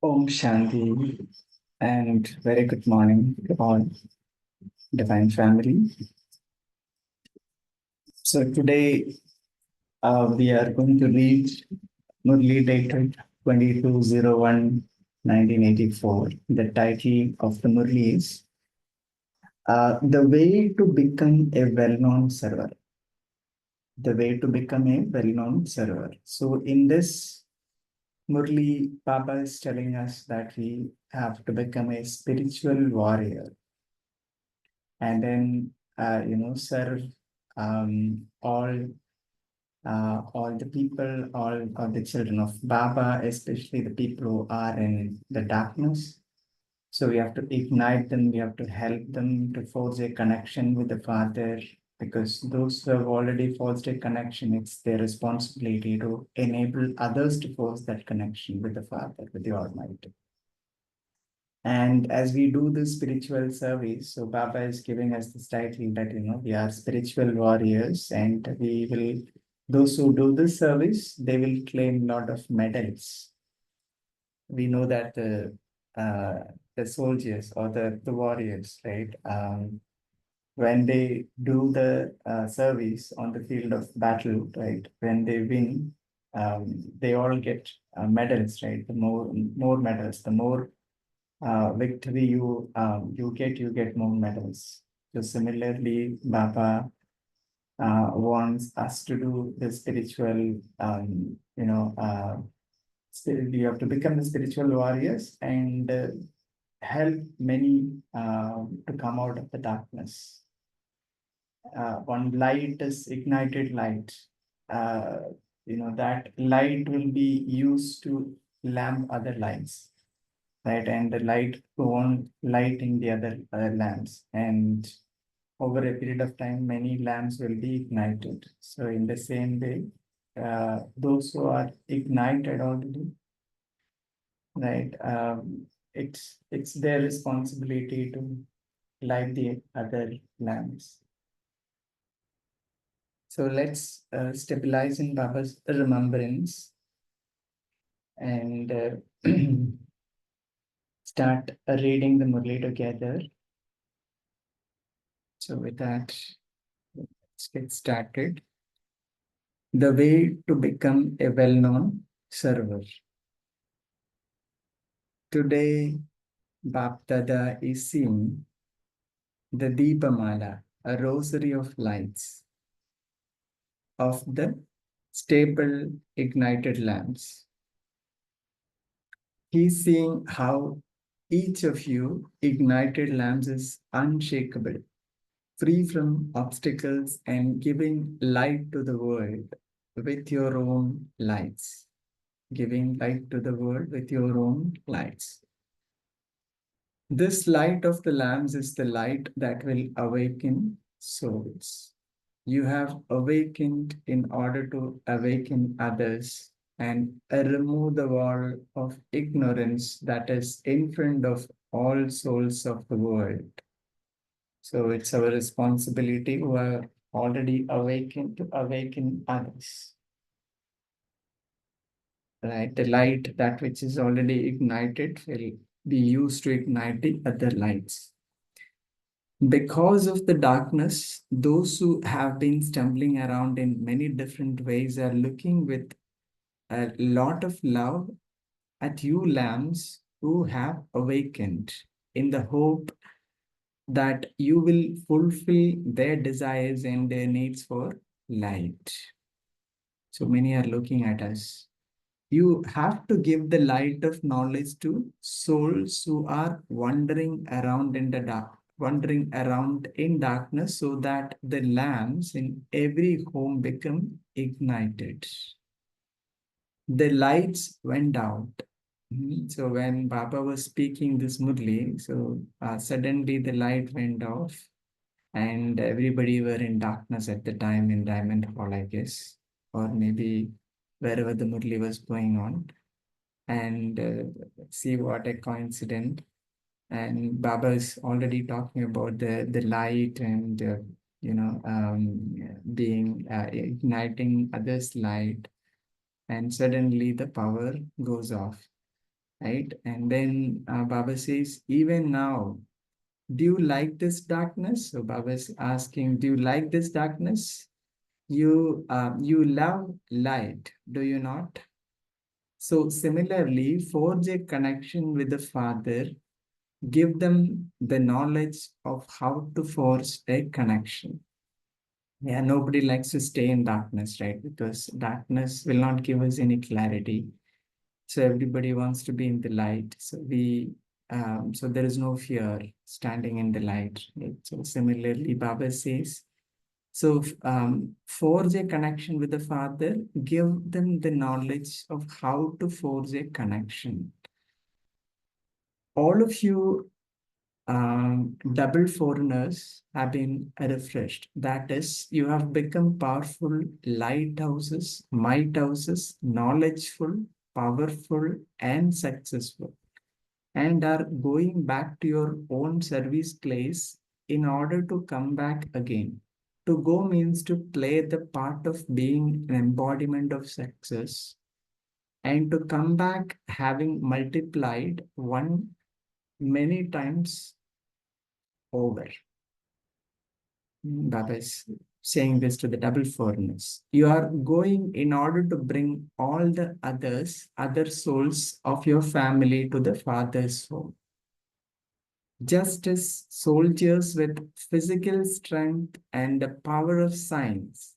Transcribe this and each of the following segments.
Om Shanti and very good morning to all Divine Family. So today we are going to read Murli Title 2201-1984. The title of the Murli is The Way to Become a Well-Known Server. The Way to Become a Well-Known Server. So in this Murli, Baba is telling us that we have to become a spiritual warrior and then serve all the people, all the children of Baba, especially the people who are in the darkness. So we have to ignite them, we have to help them to forge a connection with the Father, because those who have already forged a connection, it's their responsibility to enable others to forge that connection with the Father, with the Almighty. And as we do this spiritual service, so Baba is giving us this title that, we are spiritual warriors, and those who do this service, they will claim a lot of medals. We know that the soldiers or the warriors, right? When they do the service on the field of battle, right? When they win, they all get medals, right? The more medals, the more victory you get more medals. So similarly, Baba wants us to do the spiritual, you have to become the spiritual warriors and help many to come out of the darkness. One light is ignited light. Uh, that light will be used to lamp other lights, right? And the light go on lighting the other lamps. And over a period of time, many lamps will be ignited. So in the same way, those who are ignited already, right? It's their responsibility to light the other lamps. So let's stabilize in Baba's remembrance and start reading the Murli together. So with that, let's get started. The way to become a well-known server. Today, Bapdada is seeing the Deepamala, a rosary of lights, of the staple ignited lamps. He's seeing how each of you ignited lamps is unshakable, free from obstacles, and giving light to the world with your own lights. Giving light to the world with your own lights. This light of the lamps is the light that will awaken souls. You have awakened in order to awaken others and remove the wall of ignorance that is in front of all souls of the world. So it's our responsibility who are already awakened to awaken others. Right? The light, that which is already ignited, will be used to ignite the other lights. Because of the darkness, those who have been stumbling around in many different ways are looking with a lot of love at you lambs who have awakened in the hope that you will fulfill their desires and their needs for light. So many are looking at us. You have to give the light of knowledge to souls who are wandering around in the dark, wandering around in darkness, so that the lamps in every home become ignited. The lights went out. So when Baba was speaking this Murli, so suddenly the light went off and everybody were in darkness at the time in Diamond Hall, I guess, or maybe wherever the Murli was going on. And see what a coincidence. And Baba is already talking about the light and being igniting others' light, and suddenly the power goes off. right? And then Baba says, even now, do you like this darkness? So Baba is asking, do you like this darkness? You love light, do you not? So similarly, forge a connection with the Father, give them the knowledge of how to forge a connection. Yeah, nobody likes to stay in darkness, right? Because darkness will not give us any clarity. So everybody wants to be in the light. So there is no fear standing in the light. Right? So similarly, Baba says, so forge a connection with the Father, give them the knowledge of how to forge a connection. All of you double foreigners have been refreshed. That is, you have become powerful lighthouses, might houses, knowledgeful, powerful, and successful, and are going back to your own service place in order to come back again. To go means to play the part of being an embodiment of success, and to come back having multiplied one many times over. Baba is saying this to the double foreigners. You are going in order to bring all the other souls of your family to the Father's home. Just as soldiers with physical strength and the power of science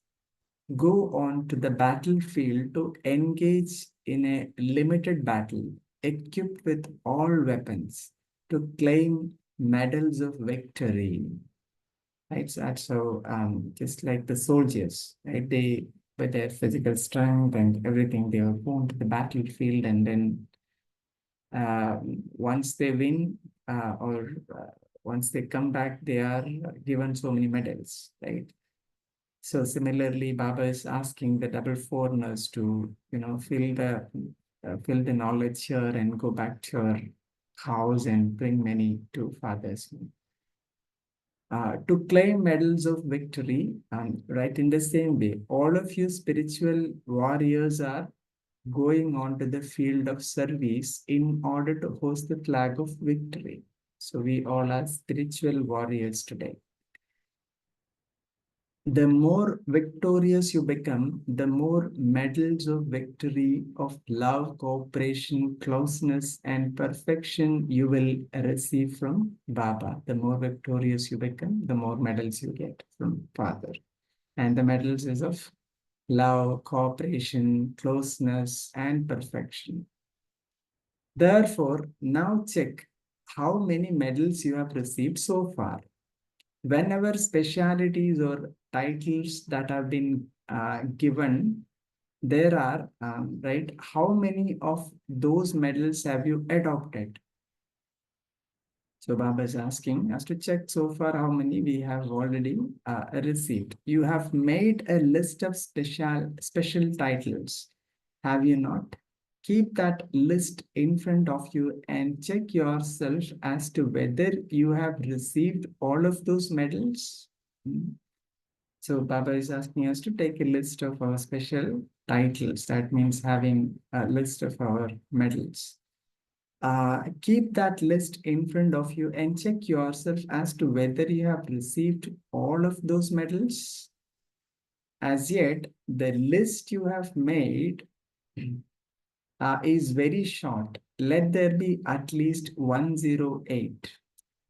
go on to the battlefield to engage in a limited battle, equipped with all weapons, to claim medals of victory. Right? So just like the soldiers, right? They, with their physical strength and everything, they are going to the battlefield, and then once they win or once they come back, they are given so many medals, right? So similarly, Baba is asking the double foreigners to, fill the knowledge here and go back to your house and bring many to Father's home. To claim medals of victory, right in the same way, all of you spiritual warriors are going on to the field of service in order to host the flag of victory. So we all are spiritual warriors today. The more victorious you become, the more medals of victory, of love, cooperation, closeness, and perfection you will receive from Baba. The more victorious you become, the more medals you get from Father. And the medals is of love, cooperation, closeness, and perfection. Therefore, now check how many medals you have received so far. Whenever specialities or titles that have been given, there are, right, how many of those medals have you adopted? So Baba is asking us to check so far how many we have already received. You have made a list of special titles, have you not? Keep that list in front of you and check yourself as to whether you have received all of those medals. Hmm. So Baba is asking us to take a list of our special titles. That means having a list of our medals. Keep that list in front of you and check yourself as to whether you have received all of those medals. As yet, the list you have made is very short. Let there be at least 108.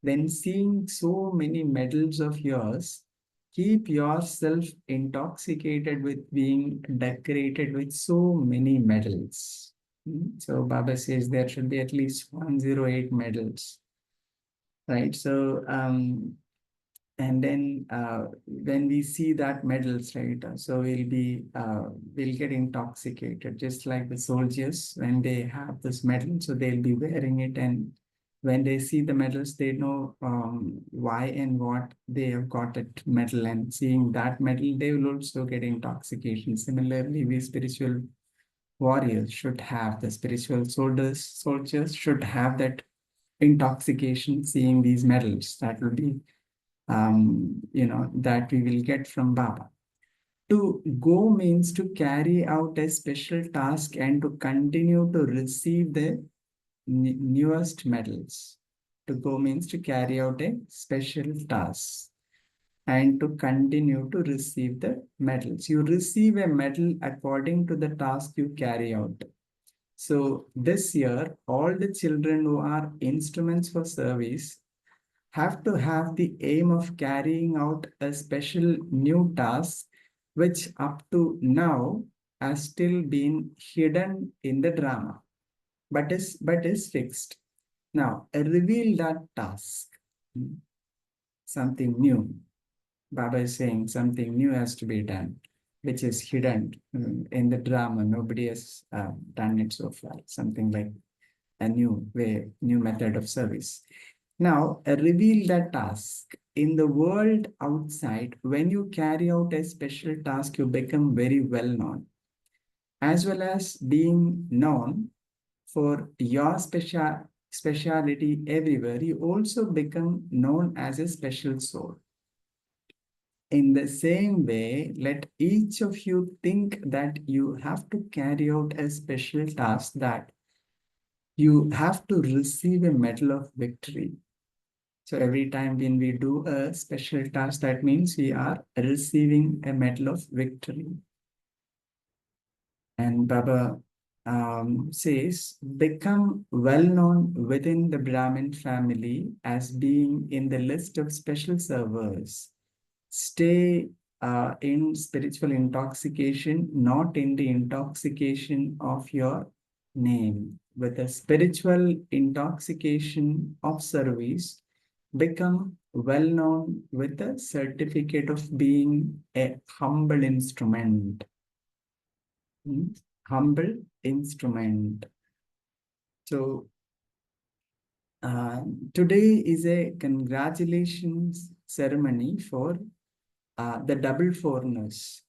Then, seeing so many medals of yours, keep yourself intoxicated with being decorated with so many medals. So Baba says there should be at least 108 medals, right? And then when we see that medals, right, so we'll get intoxicated, just like the soldiers when they have this medal, so they'll be wearing it, and when they see the medals, they know why and what they have got that medal, and seeing that medal, they will also get intoxication. Similarly, we spiritual warriors should have, the spiritual soldiers should have that intoxication seeing these medals. That will be that we will get from Baba. To go means to carry out a special task and to continue to receive the newest medals. To go means to carry out a special task and to continue to receive the medals. You receive a medal according to the task you carry out. So this year, all the children who are instruments for service have to have the aim of carrying out a special new task, which up to now has still been hidden in the drama, but is fixed. Now, reveal that task, something new. Baba is saying something new has to be done, which is hidden in the drama. Nobody has done it so far. Something like a new way, new method of service. Now, reveal that task. In the world outside, when you carry out a special task, you become very well known. As well as being known for your speciality everywhere, you also become known as a special soul. In the same way, let each of you think that you have to carry out a special task, that you have to receive a medal of victory. So every time when we do a special task, that means we are receiving a medal of victory. And Baba says, become well known within the Brahmin family as being in the list of special servers. Stay in spiritual intoxication, not in the intoxication of your name. With a spiritual intoxication of service, become well known with a certificate of being a humble instrument. Humble instrument. So today is a congratulations ceremony for the double foreigners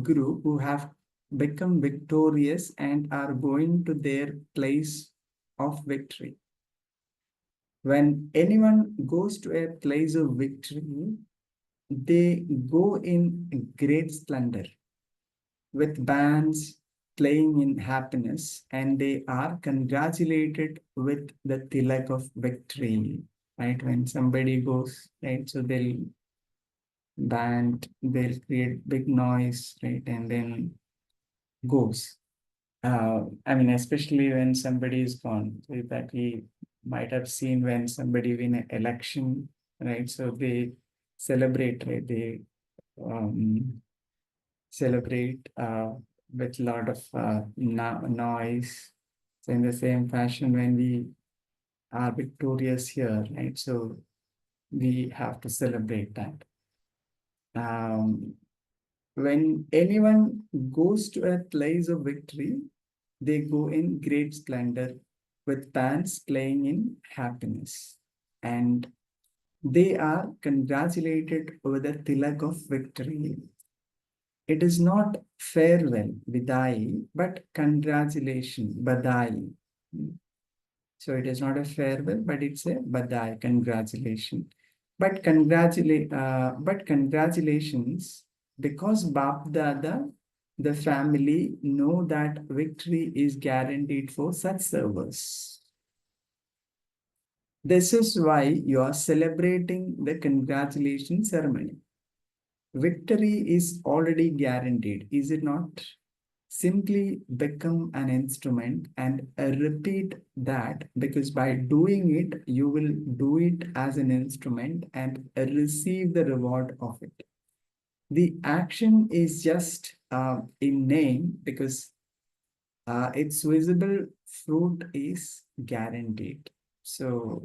group who have become victorious and are going to their place of victory. When anyone goes to a place of victory, they go in great splendor with bands playing in happiness, and they are congratulated with the tilak of victory. Right? When somebody goes, right, so they'll create big noise, right, and then goes. I mean, especially when somebody is gone, so that we might have seen when somebody win an election, right? So they celebrate, right? They celebrate with a lot of noise. So in the same fashion, when we are victorious here, right? So we have to celebrate that. When anyone goes to a place of victory, they go in great splendor with bands playing in happiness. And they are congratulated over the tilak of victory. It is not farewell, vidai, but congratulation, badai. So it is not a farewell, but it's a badai, congratulation. But congratulations, because Bap Dada, the family know that victory is guaranteed for such servers. This is why you are celebrating the congratulation ceremony. Victory is already guaranteed, is it not? Simply become an instrument and repeat that, because by doing it, you will do it as an instrument and receive the reward of it. The action is just in name, because its visible fruit is guaranteed. So,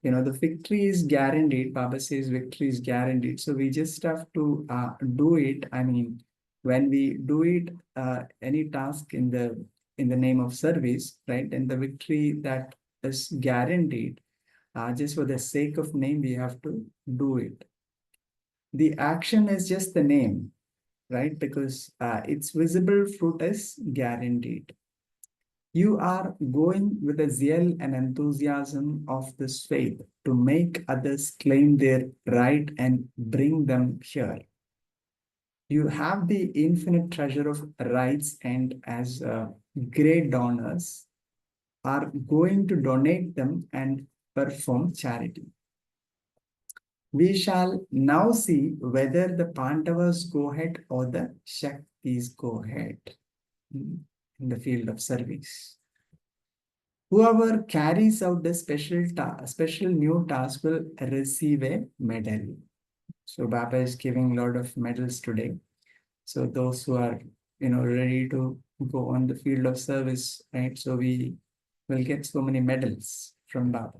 the victory is guaranteed. Baba says victory is guaranteed. So we just have to do it. I mean, when we do it, any task in the name of service, right? And the victory that is guaranteed, just for the sake of name, we have to do it. The action is just the name, right? Because its visible fruit is guaranteed. You are going with the zeal and enthusiasm of this faith to make others claim their right and bring them here. You have the infinite treasure of rights, and as great donors, are going to donate them and perform charity. We shall now see whether the Pandavas go ahead or the Shaktis go ahead in the field of service. Whoever carries out the special new task will receive a medal. So Baba is giving a lot of medals today. So those who are ready to go on the field of service, right? So we will get so many medals from Baba.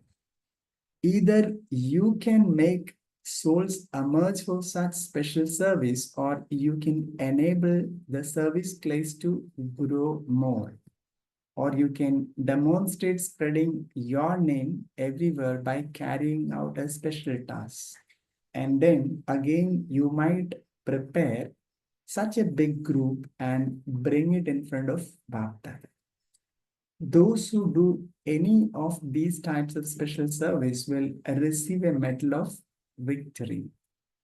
Either you can make souls emerge for such special service, or you can enable the service place to grow more, or you can demonstrate spreading your name everywhere by carrying out a special task. And then again, you might prepare such a big group and bring it in front of Baptada. Those who do any of these types of special service will receive a medal of victory.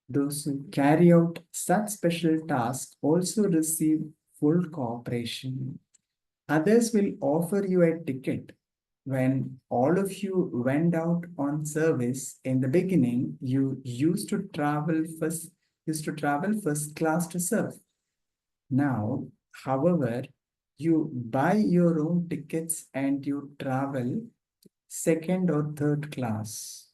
Those who carry out such special tasks also receive full cooperation. Others will offer you a ticket. When all of you went out on service in the beginning, you used to travel first class to serve. Now, however, you buy your own tickets and you travel second or third class.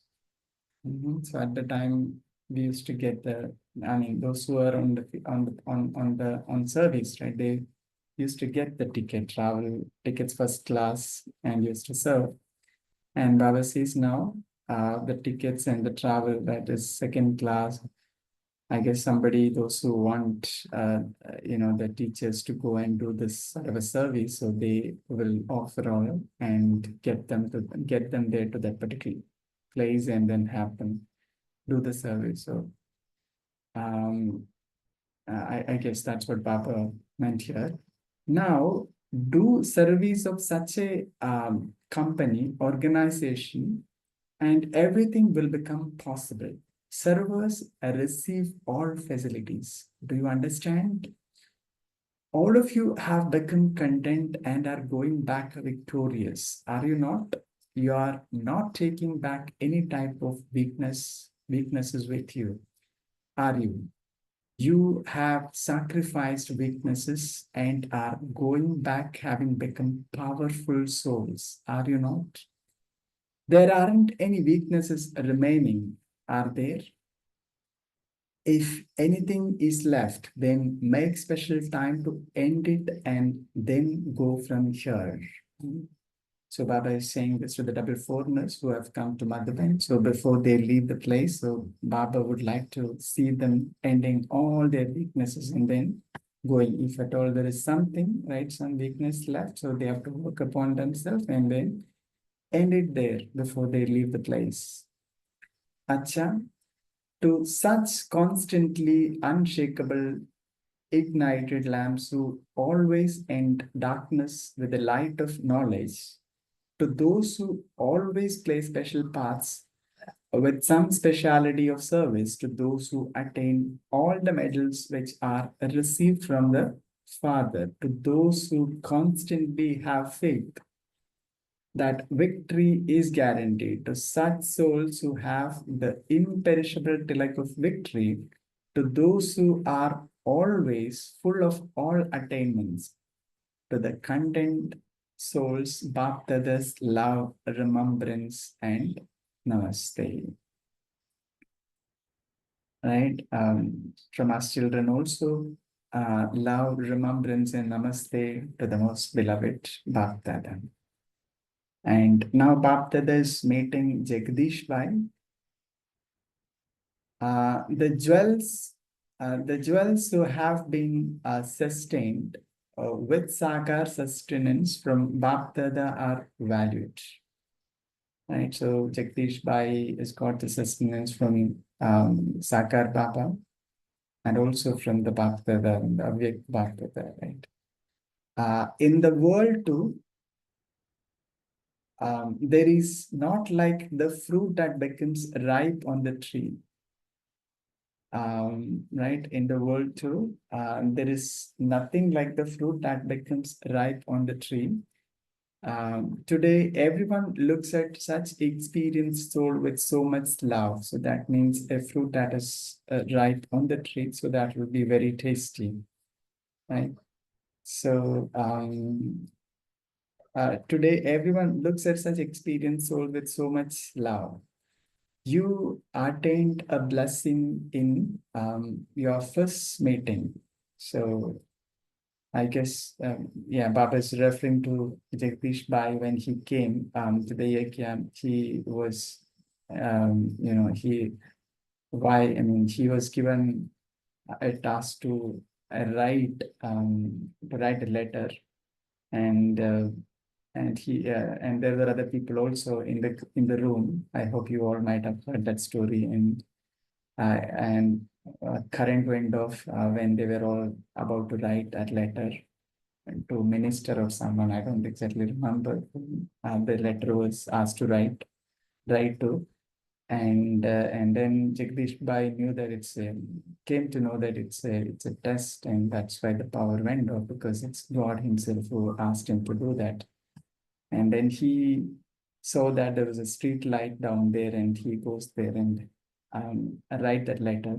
So at the time, we used to get those who are on service, right? They used to get the travel tickets first class, and used to serve. And Baba says now, the tickets and the travel that is second class. I guess those who want, the teachers to go and do this sort of a service, so they will offer all and get them there to that particular place, and then have them do the service. So I guess that's what Baba meant here. Now, do service of such a company, organization, and everything will become possible. Servers receive all facilities. Do you understand? All of you have become content and are going back victorious. Are you not? You are not taking back any type of weaknesses with you. Are you? You have sacrificed weaknesses and are going back having become powerful souls. Are you not? There aren't any weaknesses remaining, are there? If anything is left, then make special time to end it and then go from here. So Baba is saying this to the double foreigners who have come to Madhuban. So before they leave the place, so Baba would like to see them ending all their weaknesses and then going. If at all there is something, right, some weakness left, so they have to work upon themselves and then end it there before they leave the place. Acha, to such constantly unshakable ignited lamps who always end darkness with the light of knowledge, to those who always play special parts with some speciality of service, to those who attain all the medals which are received from the Father, to those who constantly have faith that victory is guaranteed, to such souls who have the imperishable tilak of victory, to those who are always full of all attainments, to the content souls, Bhaktadas, love, remembrance, and namaste. Right? From us children also, love, remembrance, and namaste to the most beloved Bhaktada. And now Bhaktada is meeting Jagdish Bhai. The jewels who have been sustained with Sakar sustenance from Bhaktada are valued. Right, so Jagdish Bhai has got the sustenance from Sakar Baba and also from the Bhaktada, the Avyak Bhaktada, right? In the world too, there is not like the fruit that becomes ripe on the tree. Right, in the world too, there is nothing like the fruit that becomes ripe on the tree. Today, everyone looks at such experienced soul with so much love. So that means a fruit that is ripe on the tree, so that will be very tasty, right? So today, everyone looks at such experienced soul with so much love. You attained a blessing in your first meeting. So I guess, yeah, Baba is referring to Jagdish Bai when he came to the Yajna. He was, I mean, he was given a task to write a letter, and and there were other people also in the room. I hope you all might have heard that story. And current went off when they were all about to write that letter to minister or someone. I don't exactly remember. The letter was asked to write to, and then Jagdish Bai knew that came to know that it's a test, and that's why the power went off, because it's God Himself who asked him to do that. And then he saw that there was a street light down there, and he goes there and write that letter.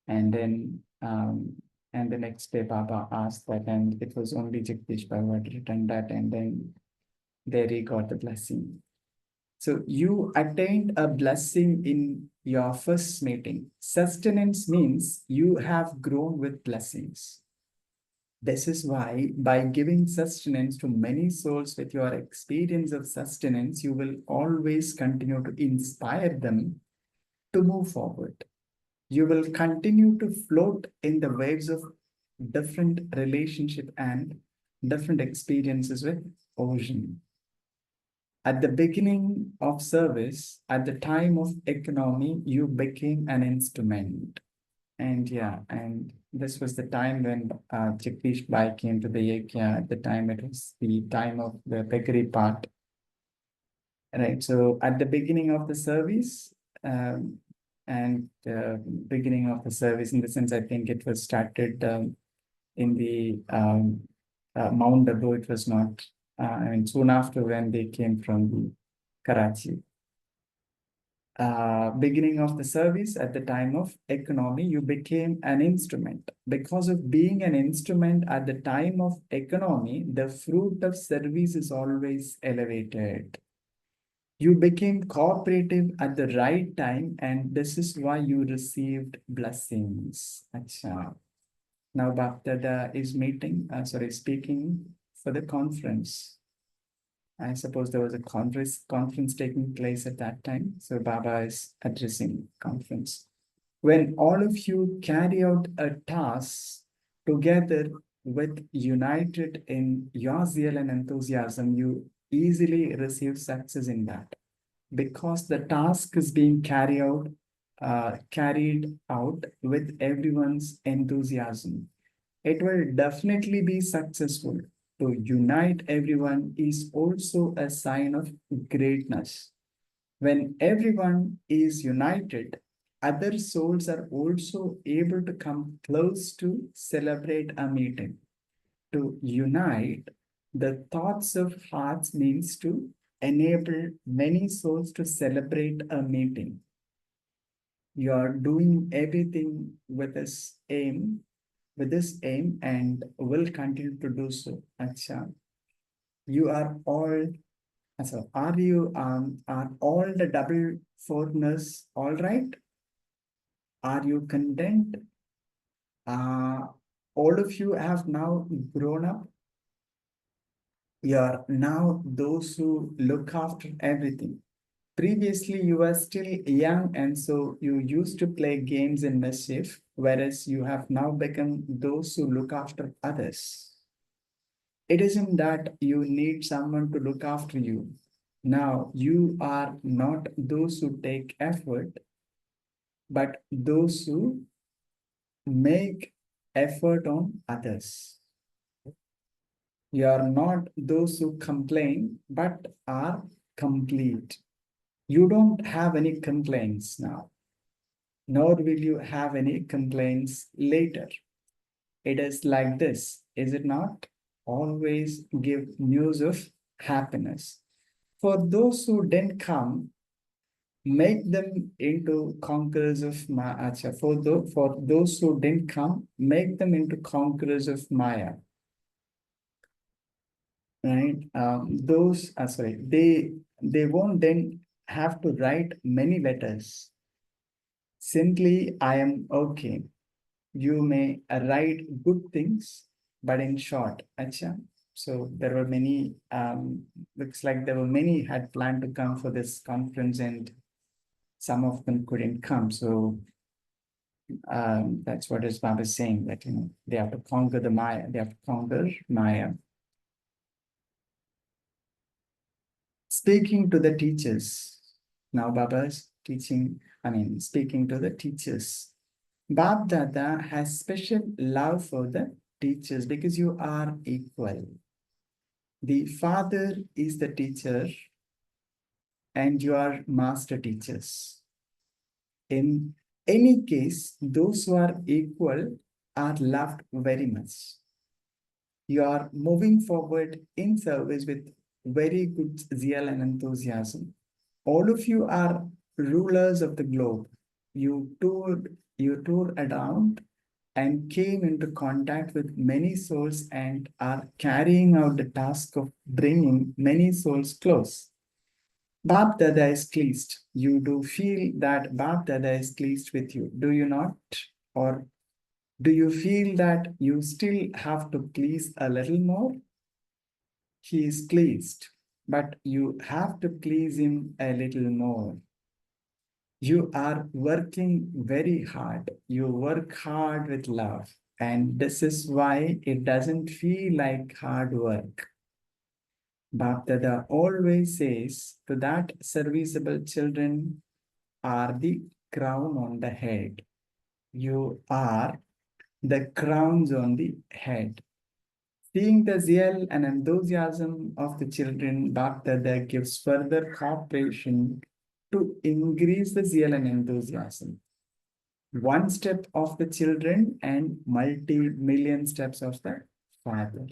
And then and the next day Baba asked that, and it was only Jagdish Bai who had written that, and then there he got the blessing. So you attained a blessing in your first meeting. Sustenance means you have grown with blessings. This is why, by giving sustenance to many souls with your experience of sustenance, you will always continue to inspire them to move forward. You will continue to float in the waves of different relationship and different experiences with ocean. At the beginning of service, at the time of economy, you became an instrument. And yeah, and this was the time when Jagdish Bai came to the Yajna. At the time, it was the time of the bakery part, right? So at the beginning of the service, and beginning of the service, in the sense, I think it was started in the Mount Abu. It was not, and soon after when they came from the Karachi. Beginning of the service, at the time of economy, you became an instrument. Because of being an instrument at the time of economy, the fruit of service is always elevated. You became cooperative at the right time, and this is why you received blessings. Acha. Now Bapdada is speaking for the conference. I suppose there was a conference taking place at that time. So Baba is addressing conference. When all of you carry out a task together with united in your zeal and enthusiasm, you easily receive success in that, because the task is being carried out with everyone's enthusiasm. It will definitely be successful. To unite everyone is also a sign of greatness. When everyone is united, other souls are also able to come close to celebrate a meeting. To unite the thoughts of hearts means to enable many souls to celebrate a meeting. You are doing everything with this aim, and will continue to do so. Acha. You are all, so are all the double foreigners all right? Are you content? Uh, all of you have now grown up. You are now those who look after everything. Previously, you were still young, and so you used to play games in mischief, whereas you have now become those who look after others. It isn't that you need someone to look after you. Now, you are not those who take effort, but those who make effort on others. You are not those who complain, but are complete. You don't have any complaints now, nor will you have any complaints later. It is like this, is it not? Always give news of happiness. For those who didn't come, make them into conquerors of Maya. For those who didn't come, make them into conquerors of Maya. Right? They won't then have to write many letters. Simply, I am okay. You may write good things, but in short, acha. So there were many, looks like there were many had planned to come for this conference and some of them couldn't come. So that's what is Baba saying, that they have to conquer the Maya, they have to conquer Maya. Speaking to the teachers. Now Baba is speaking to the teachers. Bab Dada has special love for the teachers because you are equal. The father is the teacher and you are master teachers. In any case, those who are equal are loved very much. You are moving forward in service with very good zeal and enthusiasm. All of you are rulers of the globe. You toured around and came into contact with many souls and are carrying out the task of bringing many souls close. Bap Dada is pleased. You do feel that Bap Dada is pleased with you, do you not? Or do you feel that you still have to please a little more? He is pleased, but you have to please him a little more. You are working very hard. You work hard with love. And this is why it doesn't feel like hard work. Bapdada always says to that serviceable children are the crown on the head. You are the crowns on the head. Seeing the zeal and enthusiasm of the children, Bapdada gives further cooperation to increase the zeal and enthusiasm. One step of the children and multi-million steps of the father.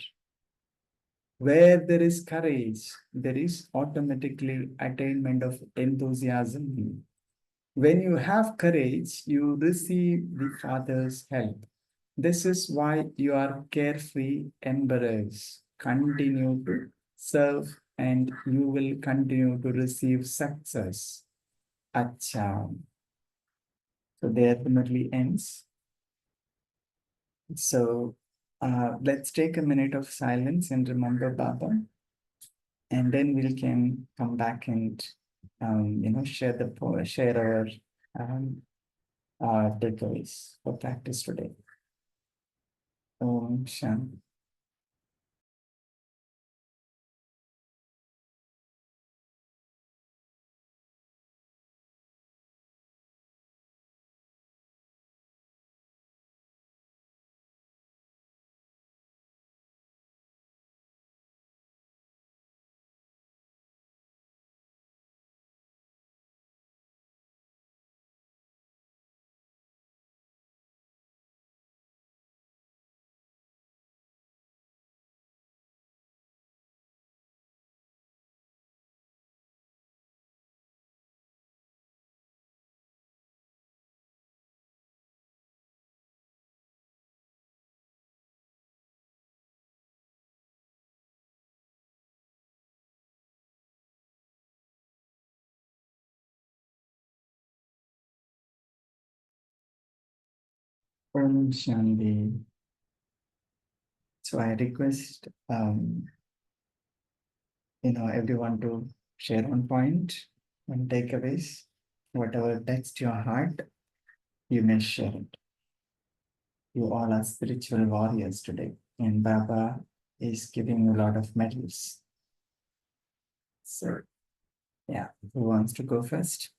Where there is courage, there is automatically attainment of enthusiasm. When you have courage, you receive the Father's help. This is why you are carefree embarrassed. Continue to serve and you will continue to receive success. Acha. So there ultimately ends. So let's take a minute of silence and remember Baba, and then we can come back and share our um, takeaways for practice today. Om Shanti. Om Shanti. So I request everyone to share one point and takeaways. Whatever touched your heart, you may share it. You all are spiritual warriors today, and Baba is giving you a lot of medals. So, yeah, who wants to go first?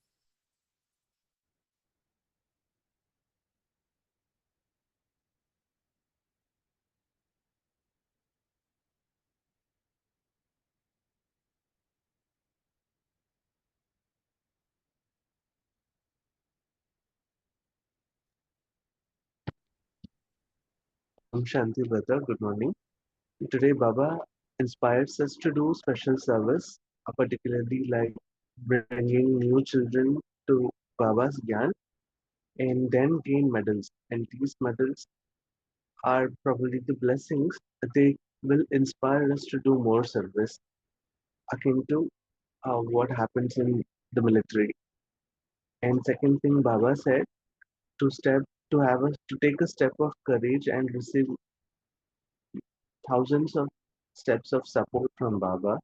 Shanti brother, good morning. Today Baba inspires us to do special service, particularly like bringing new children to Baba's Gyan and then gain medals. And these medals are probably the blessings that they will inspire us to do more service, akin to what happens in the military. And second thing Baba said, to step to take a step of courage and receive thousands of steps of support from Baba.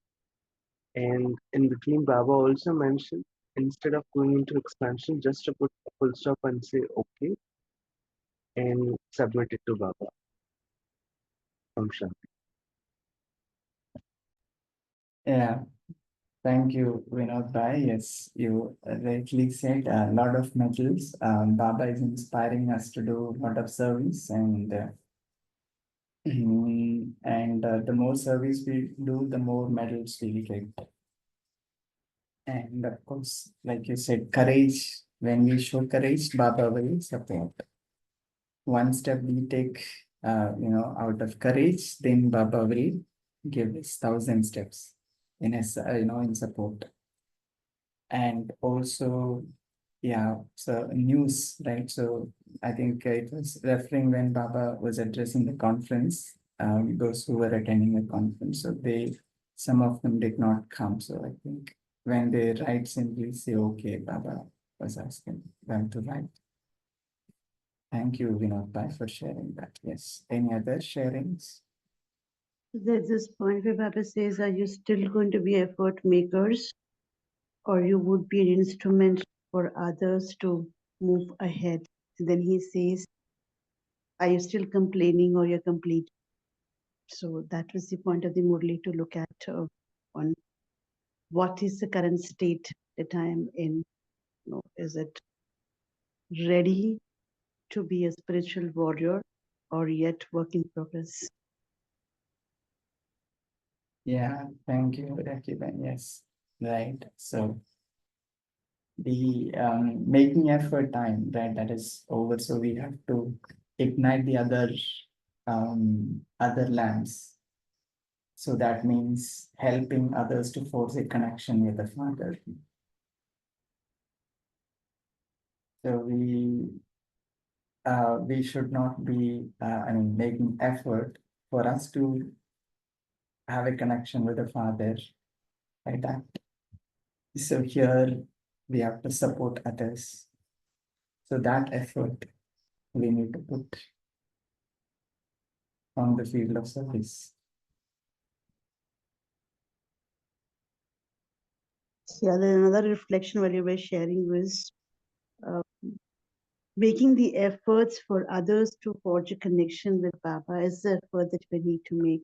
And in between, Baba also mentioned, instead of going into expansion, just to put a full stop and say okay and submit it to Baba. Om Shanti. Yeah, thank you, Vinod Bhai. Yes, you rightly said a lot of medals. Baba is inspiring us to do a lot of service, and the more service we do, the more medals we get. And of course, like you said, courage. When we show courage, Baba will support. One step we take, out of courage, then Baba will give us 1,000 steps in his, in support. And also, yeah, so news, right? So I think it was referring when Baba was addressing the conference, those who were attending the conference. So some of them did not come. So I think when they write, simply say, okay, Baba was asking them to write. Thank you, Vinod Bhai, for sharing that. Yes. Any other sharings? There's this point where Baba says, are you still going to be effort makers, or you would be an instrument for others to move ahead? And then he says, are you still complaining or you're complete? So that was the point of the Murli, to look at on what is the current state that I am in. Is it ready to be a spiritual warrior or yet work in progress? Yeah, thank you, Rakiban. Yes, right. So the making effort time, right, that is over. So we have to ignite the other lamps. So that means helping others to force a connection with the Father. So we should not be, making effort for us to have a connection with the Father, like that. So here we have to support others. So that effort we need to put on the field of service. Yeah, then another reflection while you were sharing was uh, making the efforts for others to forge a connection with Baba is the effort that we need to make.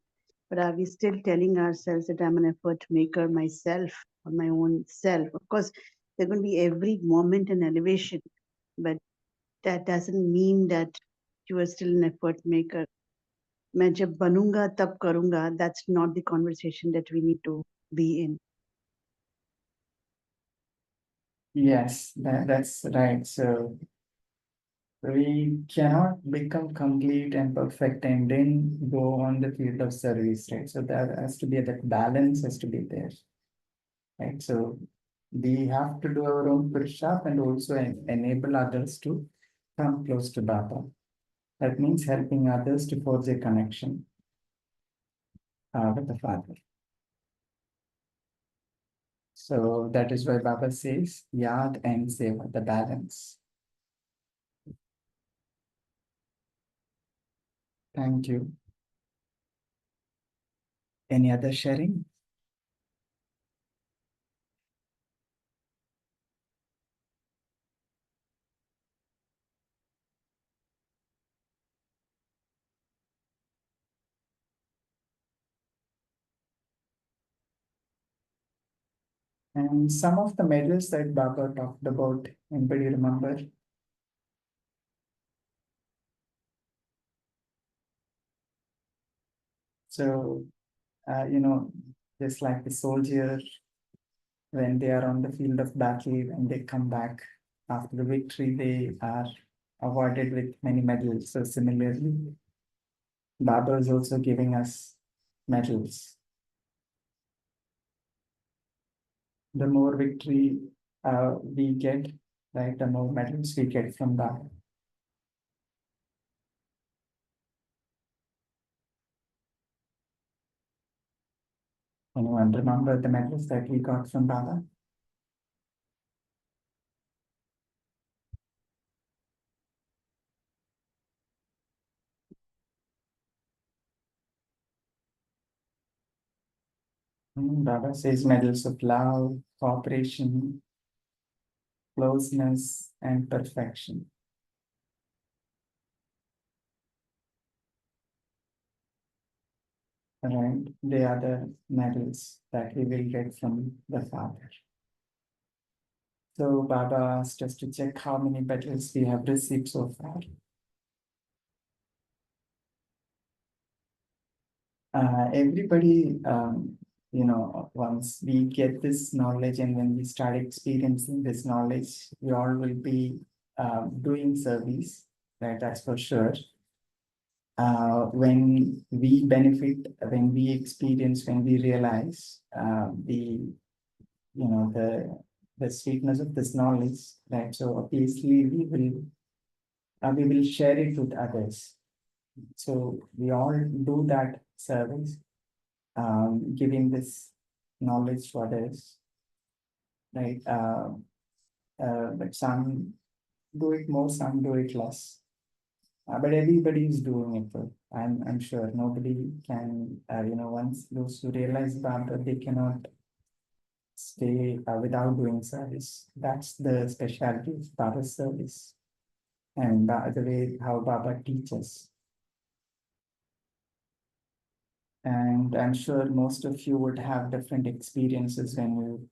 But are we still telling ourselves that I'm an effort maker myself, on my own self? Of course, there's going to be every moment an elevation, but that doesn't mean that you are still an effort maker. मैं जब बनूंगा तब करूंगा, that's not the conversation that we need to be in. Yes, that's right. So we cannot become complete and perfect and then go on the field of service, right? So there has to be that balance has to be there, right? So we have to do our own push-up and also enable others to come close to Baba. That means helping others to forge a connection with the Father. So that is why Baba says Yad and Seva, the balance. Thank you. Any other sharing? And some of the medals that Baba talked about, anybody remember? So, just like the soldier, when they are on the field of battle, when they come back after the victory, they are awarded with many medals. So similarly, Baba is also giving us medals. The more victory we get, right, the more medals we get from that. Anyone remember the medals that we got from Baba? Baba says medals of love, cooperation, closeness, and perfection. Right? They are the medals that we will get from the Father. So Baba asked us to check how many medals we have received so far. Everybody, once we get this knowledge and when we start experiencing this knowledge, we all will be doing service, right? That's for sure. When we benefit, when we experience, when we realize the sweetness of this knowledge, right? So obviously we will share it with others. So we all do that service, giving this knowledge to others, right? But some do it more, some do it less. But everybody is doing it. I'm sure nobody can, once those who realize Baba, they cannot stay without doing service. That's the specialty of Baba's service and the way how Baba teaches. And I'm sure most of you would have different experiences when you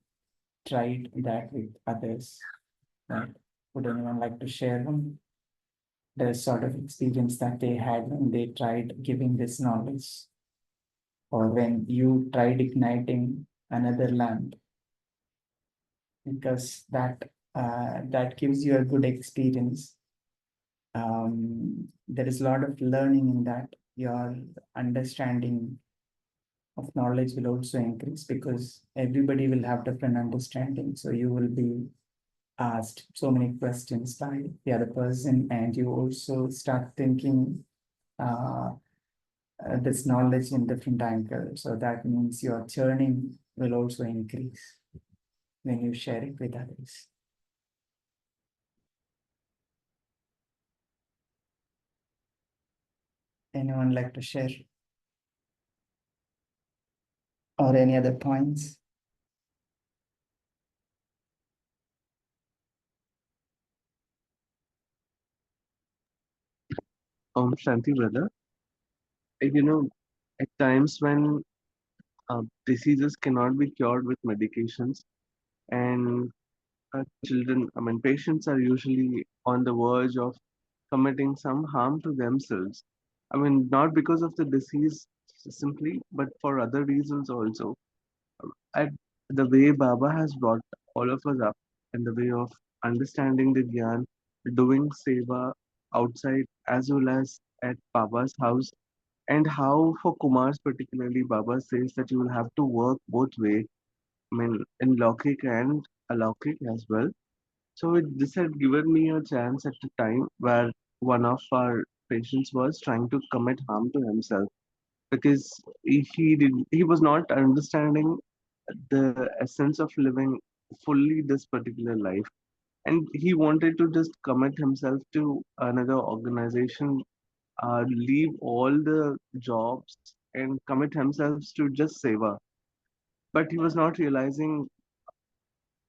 tried that with others, right? Would anyone like to share them? The sort of experience that they had when they tried giving this knowledge, or when you tried igniting another lamp, because that gives you a good experience. There is a lot of learning in that. Your understanding of knowledge will also increase because everybody will have different understanding. So you will be asked so many questions by the other person, and you also start thinking this knowledge in different angles. So that means your churning will also increase when you share it with others. Anyone like to share? Or any other points? Shanti brother, you know, at times when diseases cannot be cured with medications, and children, I mean, patients are usually on the verge of committing some harm to themselves. I mean, not because of the disease simply, but for other reasons also. At the way Baba has brought all of us up in the way of understanding the Gyan, doing seva outside as well as at Baba's house, and how for Kumars particularly, Baba says that you will have to work both way. I mean, in Laukik and Alaukik as well. So this had given me a chance at a time where one of our patients was trying to commit harm to himself because he was not understanding the essence of living fully this particular life, and he wanted to just commit himself to another organization, leave all the jobs and commit himself to just seva. But he was not realizing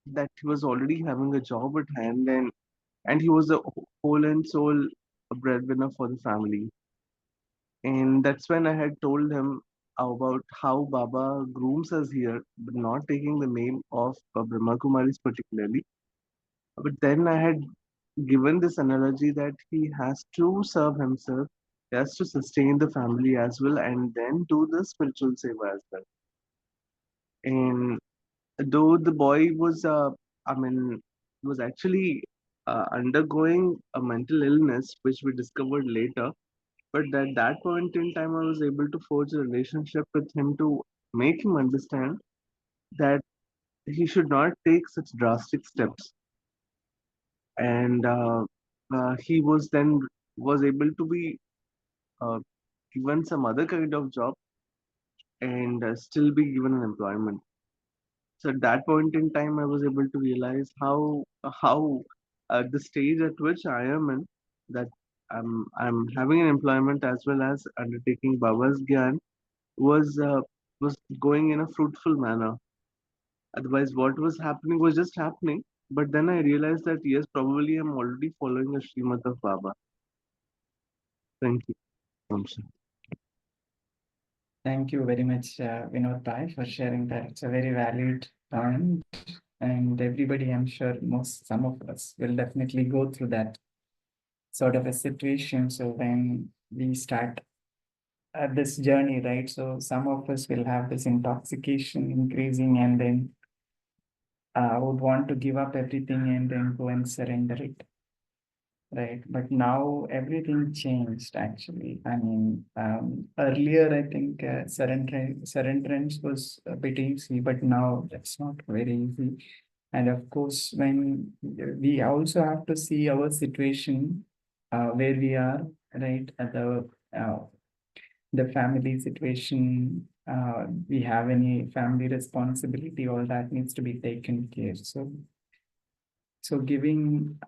that he was already having a job at hand, and he was the whole and soul breadwinner for the family. And that's when I had told him about how Baba grooms us here, but not taking the name of Brahma Kumaris particularly. But then I had given this analogy that he has to serve himself, he has to sustain the family as well, and then do the spiritual seva as well. And though the boy was, I mean, was actually undergoing a mental illness, which we discovered later. But at that point in time, I was able to forge a relationship with him to make him understand that he should not take such drastic steps. And he was then was able to be uh, given some other kind of job and still be given an employment. So at that point in time, I was able to realize how the stage at which I am in, that I'm having an employment as well as undertaking Baba's Gyan was was going in a fruitful manner. Otherwise, what was happening was just happening. But then I realized that yes, probably I'm already following a Srimad of Baba. Thank you. Vamsa. Thank you very much, Vinod Pai, for sharing that. It's a very valid point. And everybody, I'm sure some of us will definitely go through that sort of a situation. So when we start this journey, right? So some of us will have this intoxication increasing and then would want to give up everything and then go and surrender it. Right, but now everything changed actually. I mean, earlier I think surrenderance was a bit easy, but now that's not very easy. And of course, when we also have to see our situation, where we are, right, at the family situation, we have any family responsibility, all that needs to be taken care. So giving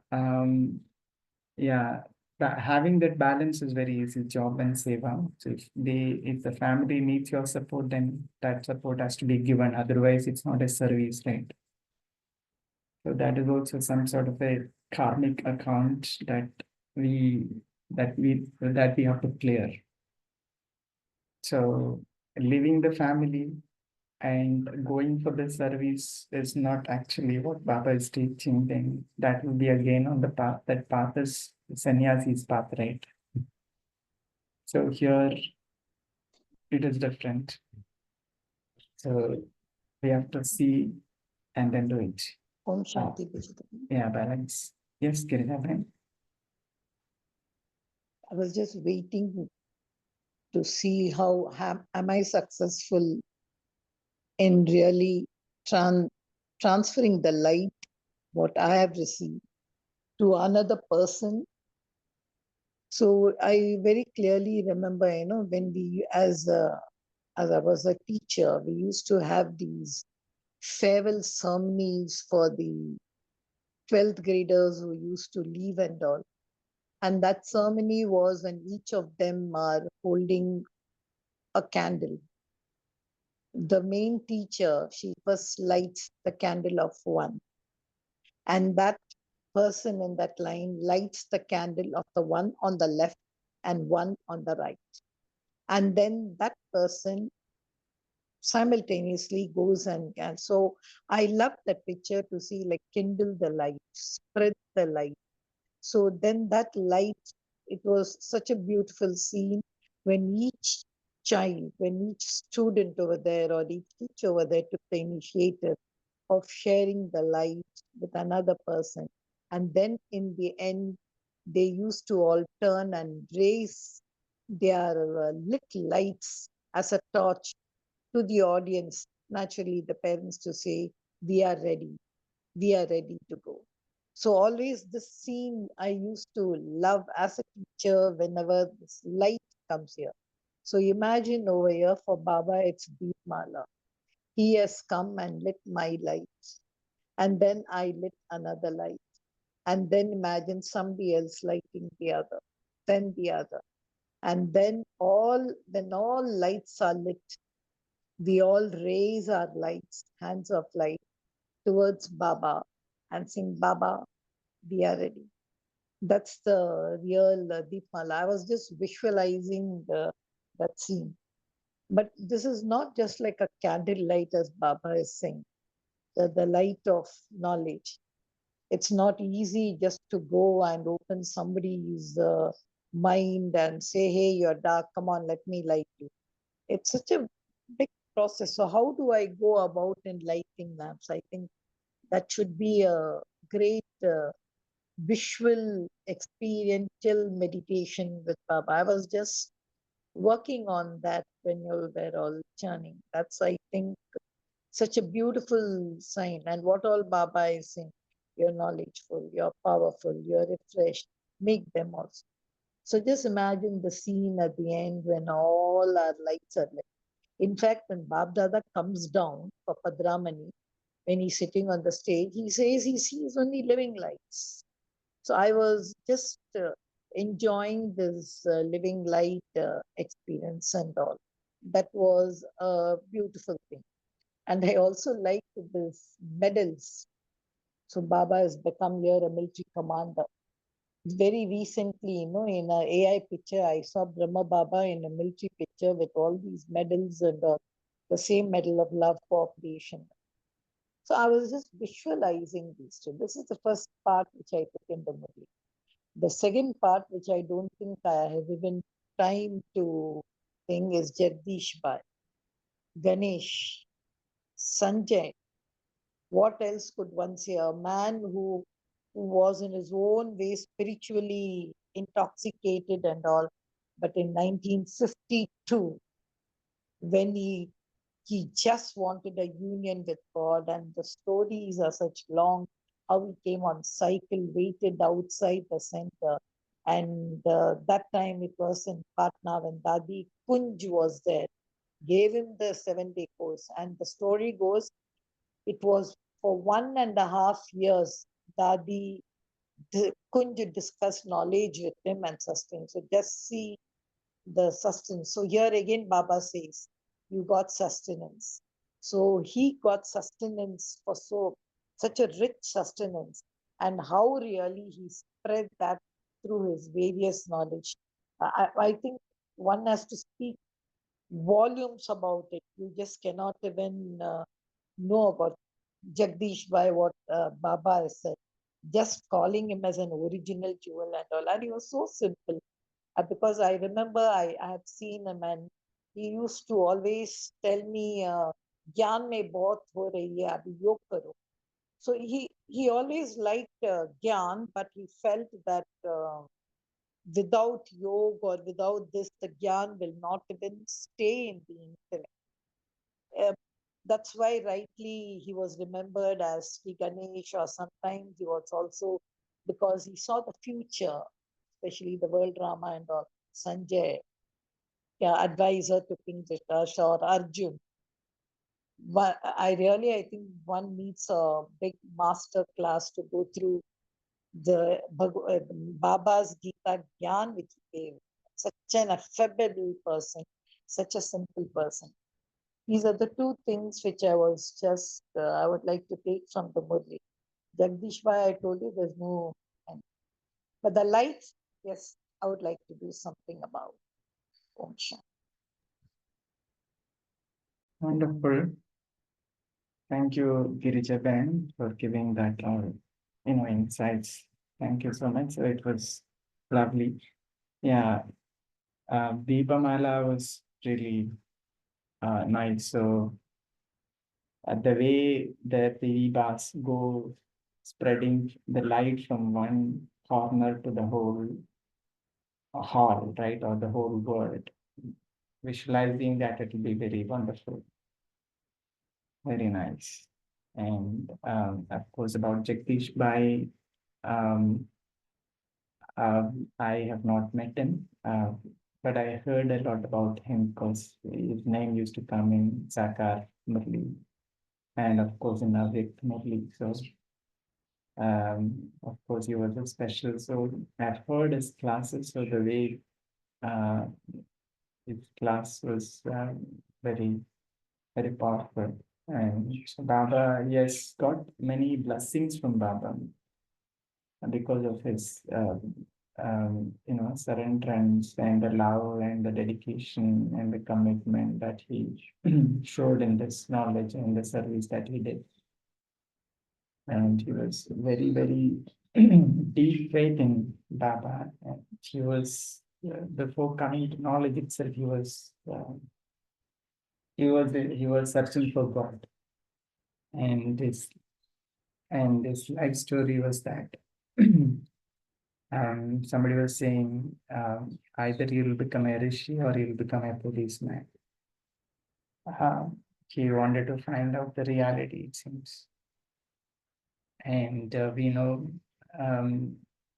yeah, having that balance is very easy. Job and seva. So if the family needs your support, then that support has to be given. Otherwise, it's not a service, right? So that is also some sort of a karmic account we that we have to clear. So leaving the family and going for the service is not actually what Baba is teaching. Then that will be again on the path. That path is sannyasi's path, right? So here it is different. So we have to see and then do it. Om Shanti Bhajata. Yeah, balance. Yes, Kirina. I was just waiting to see how am I successful in really transferring the light, what I have received, to another person. So I very clearly remember, when we, as I was a teacher, we used to have these farewell ceremonies for the 12th graders who used to leave and all. And that ceremony was when each of them are holding a candle. The main teacher, she first lights the candle of one, and that person in that line lights the candle of the one on the left and one on the right. And then that person simultaneously goes and so I love that picture to see, like, kindle the light, spread the light. So then that light, it was such a beautiful scene when each child, when each student over there or each teacher over there took the initiative of sharing the light with another person. And then in the end, they used to all turn and raise their lit lights as a torch to the audience. Naturally, the parents to say, we are ready to go. So always this scene I used to love as a teacher whenever this light comes here. So imagine over here for Baba, it's Deepmala. He has come and lit my light. And then I lit another light. And then imagine somebody else lighting the other, then the other. And then when all lights are lit, we all raise our lights, hands of light, towards Baba and sing, Baba, we are ready. That's the real Deepmala. I was just visualizing that scene. But this is not just like a candle light, as Baba is saying, the light of knowledge. It's not easy just to go and open somebody's mind and say, hey, you're dark, come on, let me light you. It's such a big process. So how do I go about in lighting lamps? I think that should be a great visual experiential meditation with Baba. I was just working on that when you were all churning. That's, I think, Such a beautiful sign. And what all Baba is saying, you're knowledgeful, you're powerful, you're refreshed, make them also. So just imagine the scene at the end when all our lights are lit. In fact, when Bab Dada comes down for Padramani, when he's sitting on the stage, he says he sees only living lights. So I was just enjoying this living light experience and all. That was a beautiful thing. And I also liked this medals. So Baba has become here a military commander. Very recently, in a AI picture, I saw Brahma Baba in a military picture with all these medals and the same medal of love for creation. So I was just visualizing these two. This is the first part which I took in the movie. The second part, which I don't think I have even time to think, is Jagdish Bhai, Ganesh, Sanjay. What else could one say? A man who was in his own way spiritually intoxicated and all, but in 1952, when he just wanted a union with God, and the stories are such long. How he came on cycle, waited outside the center, and that time it was in Patna when Dadi Kunj was there, gave him the 7-day course, and the story goes it was for 1.5 years Dadi Kunj discussed knowledge with him and sustenance. So just see the sustenance. So here again, Baba says, you got sustenance. So he got sustenance for such a rich sustenance, and how really he spread that through his various knowledge. I think one has to speak volumes about it. You just cannot even know about Jagdish Bhai, what Baba has said. Just calling him as an original jewel and all. And he was so simple. Because I remember I had seen him, and he used to always tell me, "Gyan mein bahut ho rahi hai, abhi yog karo." So he always liked Gyan, but he felt that without yoga or without this, the Gyan will not even stay in the intellect. Uh, that's why rightly he was remembered as Sri Ganesh, or sometimes he was also because he saw the future, especially the world drama and all. Sanjay, yeah, advisor to King Dhritarashtra or Arjun. But I think one needs a big master class to go through the Baba's Gita Gyan which he gave. Such an affable person, such a simple person. These are the two things which I was just, I would like to take from the Murli. Jagdish Bhai, I told you there's no end. But the lights, yes, I would like to do something about. Om Shanti. Wonderful. Thank you, Girija Ben, for giving that all, insights. Thank you so much. So it was lovely. Yeah, Deepamala was really nice. So the way that the bars go spreading the light from one corner to the whole hall, right, or the whole world, visualizing that, it will be very wonderful, very nice. And of course, about Jagdish Bhai, um, I have not met him, but I heard a lot about him because his name used to come in Sakar Murli, and of course in Avik Murli. So of course he was a special. So I've heard his classes. So the way uh, his class was very, very powerful. And so Baba, yes, got many blessings from Baba because of his surrenderance and the love and the dedication and the commitment that he showed in this knowledge and the service that he did. And he was very, very deep faith in Baba. And he was before coming to knowledge itself, he was searching for God. And his life story was that somebody was saying either you'll become a rishi or you'll become a policeman. he wanted to find out the reality, it seems. And we know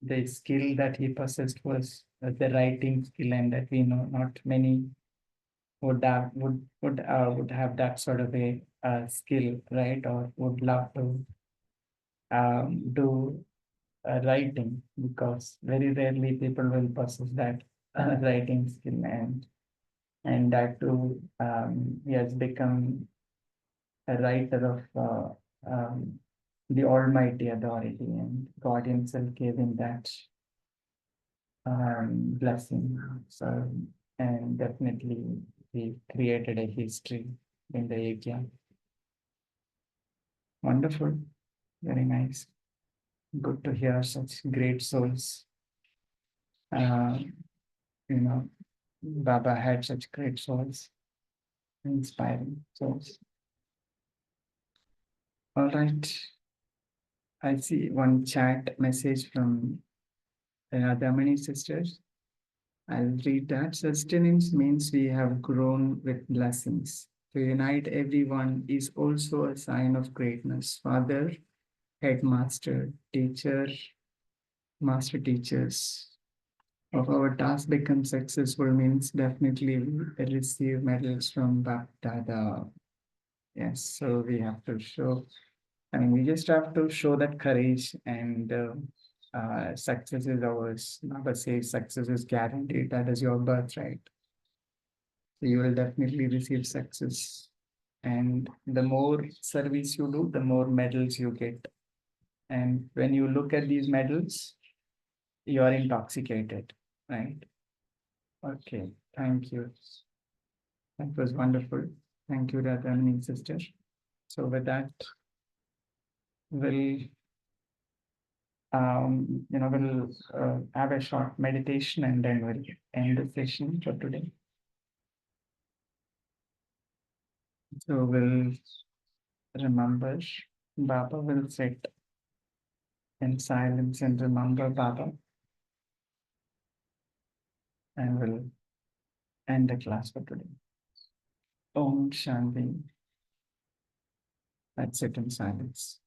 the skill that he possessed was the writing skill, and that we know not many would have that sort of a skill, right? Or would love to do writing, because very rarely people will possess that writing skill, and that too he has become a writer of the Almighty authority, and God Himself gave him that blessing. So, and definitely he created a history in the yajna. Wonderful, very nice. Good to hear such great souls. Uh, you know, Baba had such great souls, inspiring souls. All right, I see one chat message from Radhamani sisters. I'll read that. Sustenance means we have grown with blessings. To unite everyone is also a sign of greatness. Father, headmaster, teacher, master teachers. If our task becomes successful means definitely we receive medals from Bapdada. Yes, so we have to show, I mean, we just have to show that courage, and success is ours. Baba says success is guaranteed. That is your birthright. So you will definitely receive success. And the more service you do, the more medals you get. And when you look at these medals, you are intoxicated, right? Okay, thank you. That was wonderful. Thank you, Radhamani sister. So with that, we'll we'll have a short meditation, and then we'll end the session for today. So we'll remember, Baba will sit in silence and remember Baba, and we'll end the class for today. Om Shanti. Let's sit in silence.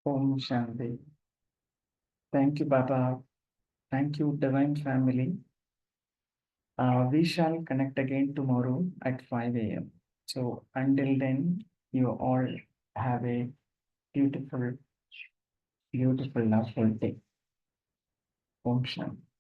Om Shanti. Thank you, Baba. Thank you, Divine Family. We shall connect again tomorrow at 5 a.m. So until then, you all have a beautiful, beautiful, lovely day. Om Shanti.